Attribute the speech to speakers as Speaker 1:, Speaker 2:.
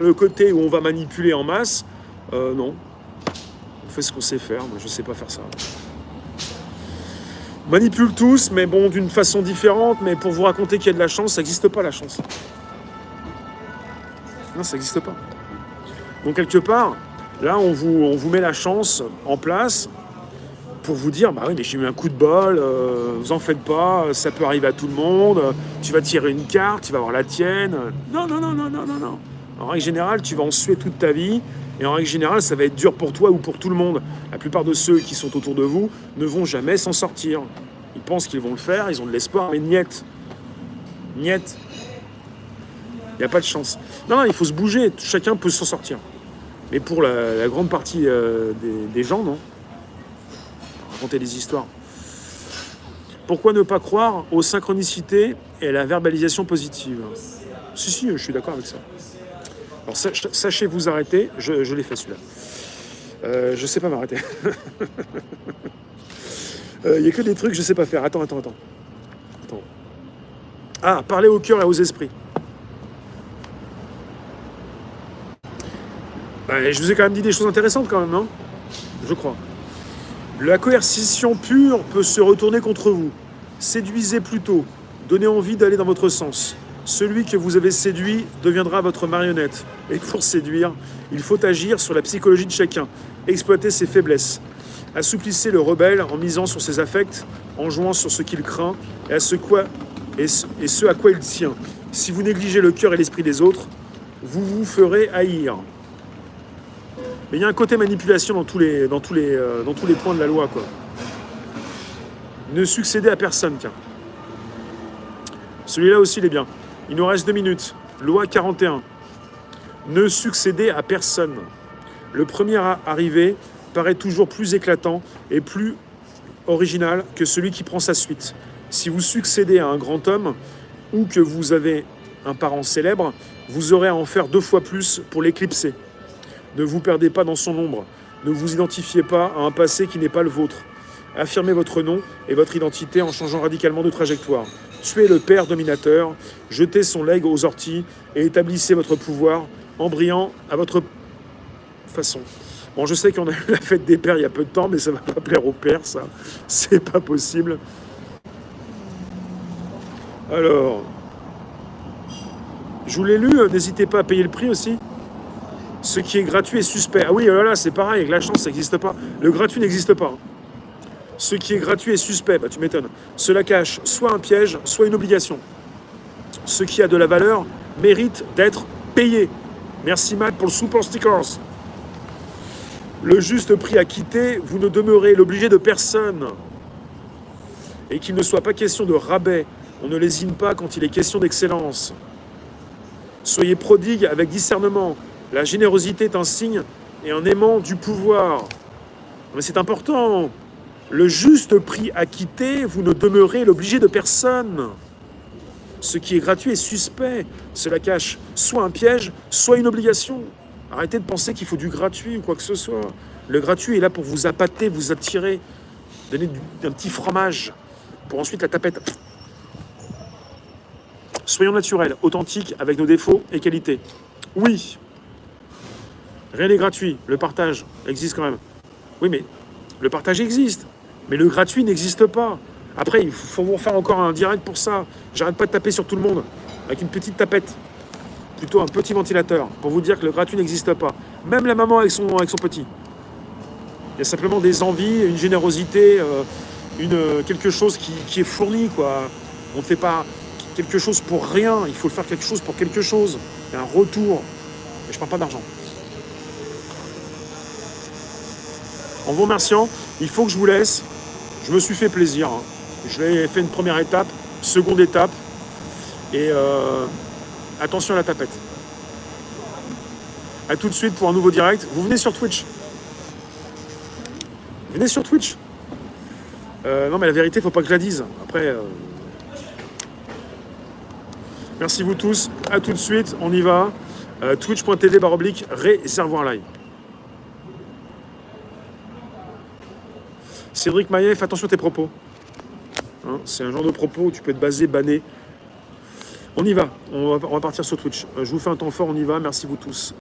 Speaker 1: le côté où on va manipuler en masse, non. On fait ce qu'on sait faire, moi je sais pas faire ça. On manipule tous, mais bon, d'une façon différente, mais pour vous raconter qu'il y a de la chance, ça n'existe pas la chance. Non, ça n'existe pas. Donc quelque part, là on vous met la chance en place pour vous dire, bah oui, mais j'ai eu un coup de bol, vous en faites pas, ça peut arriver à tout le monde, tu vas tirer une carte, tu vas avoir la tienne. Non, non, non, non, non, non, non. En règle générale, tu vas en suer toute ta vie, et en règle générale, ça va être dur pour toi ou pour tout le monde. La plupart de ceux qui sont autour de vous ne vont jamais s'en sortir. Ils pensent qu'ils vont le faire, ils ont de l'espoir, mais niet. Niet. Il n'y a pas de chance. Non, non, il faut se bouger, chacun peut s'en sortir. Mais pour la grande partie des gens, non. Raconter des histoires. Pourquoi ne pas croire aux synchronicités et à la verbalisation positive? Si, je suis d'accord avec ça. Alors sachez vous arrêter, je l'ai fait celui-là. Je sais pas m'arrêter. Il n'y a que des trucs que je sais pas faire. Attends. Ah, parler au cœur et aux esprits. Je vous ai quand même dit des choses intéressantes quand même, non? Je crois. La coercition pure peut se retourner contre vous. Séduisez plutôt, donnez envie d'aller dans votre sens. Celui que vous avez séduit deviendra votre marionnette. Et pour séduire, il faut agir sur la psychologie de chacun, exploiter ses faiblesses. Assouplissez le rebelle en misant sur ses affects, en jouant sur ce qu'il craint et ce à quoi il tient. Si vous négligez le cœur et l'esprit des autres, vous vous ferez haïr. Mais il y a un côté manipulation dans tous les points de la loi, quoi. Ne succédez à personne, tiens. Celui-là aussi, il est bien. Il nous reste 2 minutes. Loi 41. Ne succédez à personne. Le premier arrivé paraît toujours plus éclatant et plus original que celui qui prend sa suite. Si vous succédez à un grand homme ou que vous avez un parent célèbre, vous aurez à en faire 2 fois plus pour l'éclipser. Ne vous perdez pas dans son ombre. Ne vous identifiez pas à un passé qui n'est pas le vôtre. Affirmez votre nom et votre identité en changeant radicalement de trajectoire. Tuez le père dominateur, jetez son legs aux orties et établissez votre pouvoir en brillant à votre façon. Bon, je sais qu'on a eu la fête des pères il y a peu de temps, mais ça ne va pas plaire aux pères, ça. C'est pas possible. Alors, je vous l'ai lu, n'hésitez pas à payer le prix aussi. Ce qui est gratuit est suspect. Ah oui, là, c'est pareil, avec la chance, ça n'existe pas. Le gratuit n'existe pas. Ce qui est gratuit est suspect, bah tu m'étonnes. Cela cache soit un piège, soit une obligation. Ce qui a de la valeur mérite d'être payé. Merci Matt pour le super stickers. Le juste prix à quitter, vous ne demeurez l'obligé de personne. Et qu'il ne soit pas question de rabais. On ne lésine pas quand il est question d'excellence. Soyez prodigue avec discernement. La générosité est un signe et un aimant du pouvoir. Mais c'est important. Le juste prix à quitter, vous ne demeurez l'obligé de personne. Ce qui est gratuit est suspect. Cela cache soit un piège, soit une obligation. Arrêtez de penser qu'il faut du gratuit ou quoi que ce soit. Le gratuit est là pour vous appâter, vous attirer, donner un petit fromage, pour ensuite la tapette. Soyons naturels, authentiques, avec nos défauts et qualités. Oui. Rien n'est gratuit. Le partage existe quand même. Oui, mais le partage existe. Mais le gratuit n'existe pas. Après, il faut vous refaire encore un direct pour ça. J'arrête pas de taper sur tout le monde. Avec une petite tapette. Plutôt un petit ventilateur. Pour vous dire que le gratuit n'existe pas. Même la maman avec son petit. Il y a simplement des envies, une générosité, quelque chose qui est fourni, quoi. On ne fait pas quelque chose pour rien. Il faut faire quelque chose pour quelque chose. Il y a un retour. Mais je ne parle pas d'argent. En vous remerciant, il faut que je vous laisse. Je me suis fait plaisir. Je l'ai fait une première étape, seconde étape. Et attention à la tapette. A tout de suite pour un nouveau direct. Vous venez sur Twitch. Venez sur Twitch. Non mais la vérité, il ne faut pas que je la dise. Après, merci vous tous. A tout de suite, on y va. Twitch.tv/réservoir live. Cédric Maillet, fais attention à tes propos. Hein, c'est un genre de propos où tu peux être basé, banné. On y va. On va partir sur Twitch. Je vous fais un temps fort, on y va. Merci vous tous.